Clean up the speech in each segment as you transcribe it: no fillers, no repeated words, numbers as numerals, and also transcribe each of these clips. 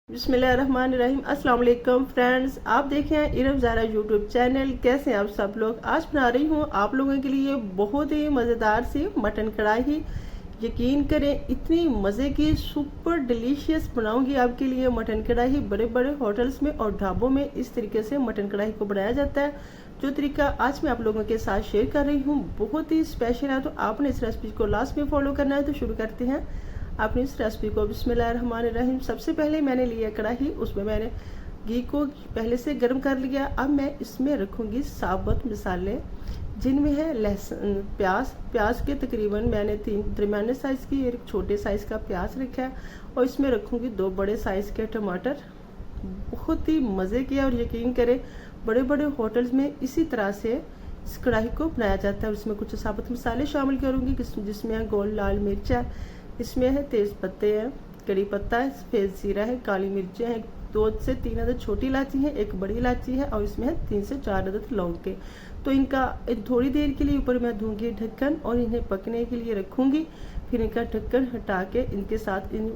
बिस्मिल्लाहिर्रहमानिर्रहीम। अस्सलाम वालेकुम फ्रेंड्स, आप देखें हैं इरम ज़ारा यूट्यूब चैनल। कैसे हैं आप सब लोग। आज बना रही हूँ आप लोगों के लिए बहुत ही मज़ेदार सी मटन कढ़ाई। यकीन करें इतनी मज़े की सुपर डिलीशियस बनाऊंगी आपके लिए मटन कढ़ाई। बड़े बड़े होटल्स में और ढाबों में इस तरीके से मटन कढ़ाई को बनाया जाता है। जो तरीका आज मैं आप लोगों के साथ शेयर कर रही हूँ बहुत ही स्पेशल है, तो आपने इस रेसिपी को लास्ट में फॉलो करना है। तो शुरू करते हैं आपने इस रेसिपी को। बिस्मिल्लाहिर्रहमानिर्रहीम। सबसे पहले मैंने लिया कढ़ाई, उसमें मैंने घी को पहले से गर्म कर लिया। अब मैं इसमें रखूँगी साबुत मसाले, जिनमें है लहसुन, प्याज के तकरीबन मैंने 3 दरमियाने साइज़ की एक छोटे साइज़ का प्याज रखा है, और इसमें रखूँगी 2 बड़े साइज़ के टमाटर। बहुत ही मज़े किया, और यकीन करें बड़े बड़े होटल्स में इसी तरह से इस कढ़ाई को बनाया जाता है। उसमें कुछ साबुत मसाले शामिल करूँगी जिसमें है गोल लाल मिर्च है, इसमें है तेज़ पत्ते हैं, कड़ी पत्ता है, सफ़ेद ज़ीरा है, काली मिर्चें हैं, 2 से 3 अदद छोटी इलायची है, एक बड़ी इलायची है, और इसमें है 3 से 4 अदद लौंग के। तो इनका थोड़ी देर के लिए ऊपर मैं दूंगी ढक्कन और इन्हें पकने के लिए रखूँगी। फिर इनका ढक्कन हटा के इनके साथ इन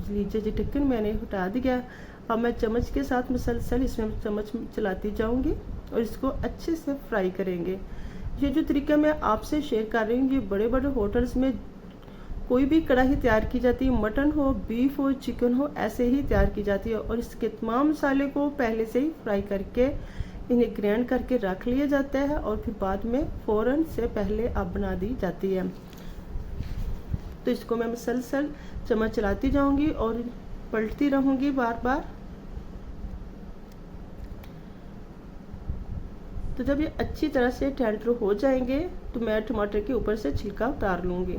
लीजिए जी ढक्कन मैंने हटा दिया। अब मैं चम्मच के साथ मुसलसल इसमें चम्मच चलाती जाऊँगी और इसको अच्छे से फ्राई करेंगे। ये जो तरीका मैं आपसे शेयर कर रही हूँ ये बड़े बड़े होटल्स में कोई भी कढ़ाई तैयार की जाती है, मटन हो, बीफ हो, चिकन हो, ऐसे ही तैयार की जाती है। और इसके तमाम मसाले को पहले से ही फ्राई करके इन्हें ग्राइंड करके रख लिया जाता है, और फिर बाद में फ़ौरन से पहले अब बना दी जाती है। तो इसको मैं मुसलसल चम्मच चलाती जाऊंगी और पलटती रहूंगी बार बार। तो जब ये अच्छी तरह से टेंडर हो जाएंगे तो मैं टमाटर के ऊपर से छिलका उतार लूंगी।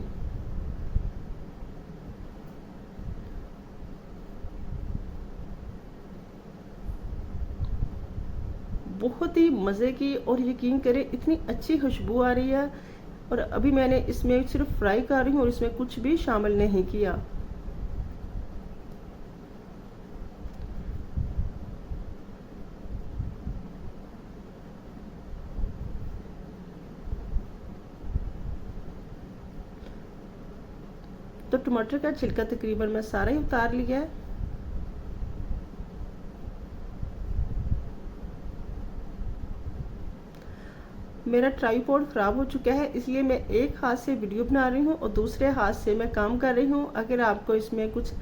बहुत ही मज़े की, और यकीन करें इतनी अच्छी खुशबू आ रही है। और अभी मैंने इसमें सिर्फ फ्राई कर रही हूँ और इसमें कुछ भी शामिल नहीं किया। तो टमाटर का छिलका तकरीबन मैं सारा ही उतार लिया है। मेरा ट्राईपॉड ख़राब हो चुका है, इसलिए मैं एक हाथ से वीडियो बना रही हूँ और दूसरे हाथ से मैं काम कर रही हूँ। अगर आपको इसमें कुछ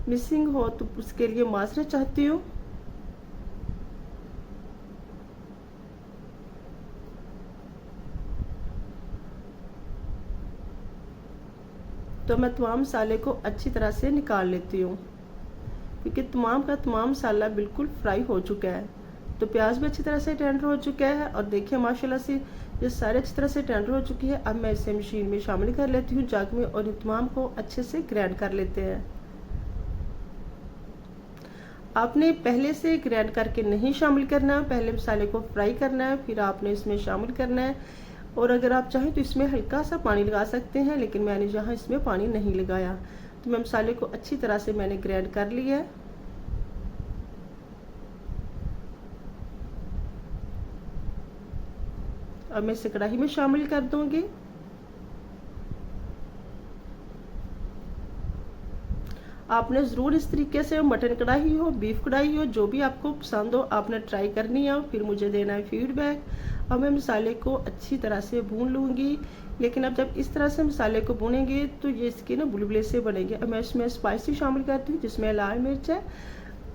मिसिंग हो तो उसके लिए माजरत चाहती हूँ। तो मैं तमाम मसाले को अच्छी तरह से निकाल लेती हूँ, क्योंकि तमाम का तमाम मसाला बिल्कुल फ्राई हो चुका है। तो प्याज भी अच्छी तरह से टेंडर हो चुका है, और देखिए माशाल्लाह से ये सारे अच्छी तरह से टेंडर हो चुकी है। अब मैं इसे मशीन में शामिल कर लेती हूँ जग में, और इन तमाम को अच्छे से ग्राइंड कर लेते हैं। आपने पहले से ग्राइंड करके नहीं शामिल करना, पहले मसाले को फ्राई करना है, फिर आपने इसमें शामिल करना है। और अगर आप चाहें तो इसमें हल्का सा पानी लगा सकते हैं, लेकिन मैंने यहाँ इसमें पानी नहीं लगाया। तो मैं मसाले को अच्छी तरह से मैंने ग्राइंड कर लिया है। अब मैं इसे कढ़ाई में शामिल कर दूंगी। आपने ज़रूर इस तरीके से मटन कढ़ाई हो, बीफ कढ़ाई हो, जो भी आपको पसंद हो आपने ट्राई करनी है, फिर मुझे देना है फीडबैक। अब मैं मसाले को अच्छी तरह से भून लूँगी, लेकिन अब जब इस तरह से मसाले को भूनेंगे तो ये इसके ना बुलबुले से बनेंगे। अब मैं इसमें स्पाइसी शामिल करती हूँ, जिसमें लाल मिर्च है,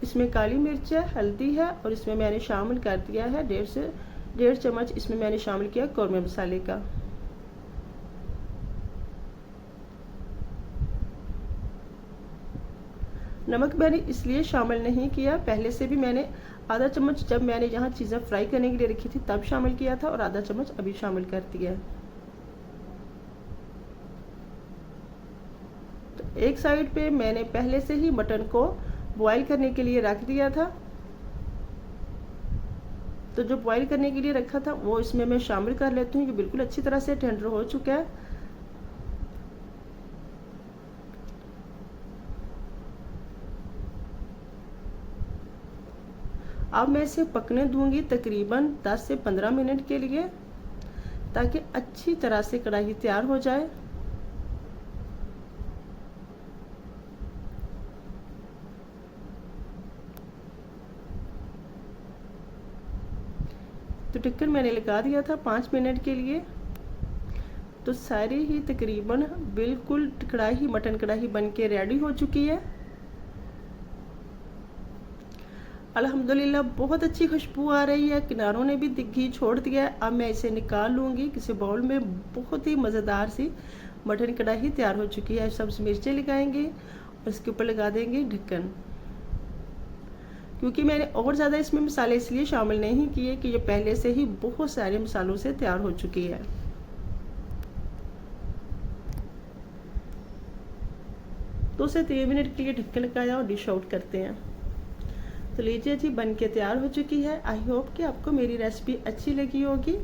इसमें काली मिर्च है, हल्दी है, और इसमें मैंने शामिल कर दिया है 1.5 चम्मच इसमें मैंने शामिल किया कौरमे मसाले का। नमक मैंने इसलिए शामिल नहीं किया, पहले से भी मैंने आधा चम्मच जब मैंने यहाँ चीज़ें फ्राई करने के लिए रखी थी तब शामिल किया था, और आधा चम्मच अभी शामिल कर दिया। तो एक साइड पे मैंने पहले से ही मटन को बॉईल करने के लिए रख दिया था। तो जो बॉईल करने के लिए रखा था वो इसमें मैं शामिल कर लेती हूँ। ये बिल्कुल अच्छी तरह से टेंडर हो चुका है। अब मैं इसे पकने दूंगी तकरीबन 10 से 15 मिनट के लिए, ताकि अच्छी तरह से कढ़ाई तैयार हो जाए। तो ढक्कन मैंने लगा दिया था 5 मिनट के लिए। तो सारी ही तकरीबन बिल्कुल कढ़ाई, मटन कढ़ाई बन के रेडी हो चुकी है। अल्हम्दुलिल्लाह बहुत अच्छी खुशबू आ रही है, किनारों ने भी घी छोड़ दिया है। अब मैं इसे निकाल लूँगी किसी बाउल में। बहुत ही मज़ेदार सी मटन कढ़ाई तैयार हो चुकी है। सब्ज़ मिर्चें लगाएंगे और इसके ऊपर लगा देंगे ढक्कन। क्योंकि मैंने और ज़्यादा इसमें मसाले इसलिए शामिल नहीं किए कि ये पहले से ही बहुत सारे मसालों से तैयार हो चुकी है। दो से 3 मिनट के लिए ढक्कन लगाया और डिश आउट करते हैं। तो लीजिए जी, बन के तैयार हो चुकी है। आई होप कि आपको मेरी रेसिपी अच्छी लगी होगी।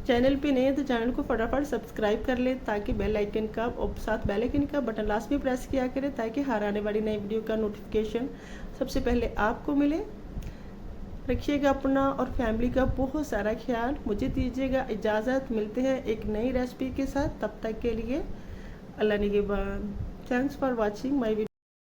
चैनल पे नए हैं तो चैनल को फटाफट सब्सक्राइब कर ले, ताकि बेल आइकन का और साथ बेल आइकन का बटन लास्ट में प्रेस किया करें, ताकि हर आने वाली नई वीडियो का नोटिफिकेशन सबसे पहले आपको मिले। रखिएगा अपना और फैमिली का बहुत सारा ख्याल। मुझे दीजिएगा इजाज़त, मिलते हैं एक नई रेसिपी के साथ। तब तक के लिए अल्लाह निगहबान। Thanks for watching my video.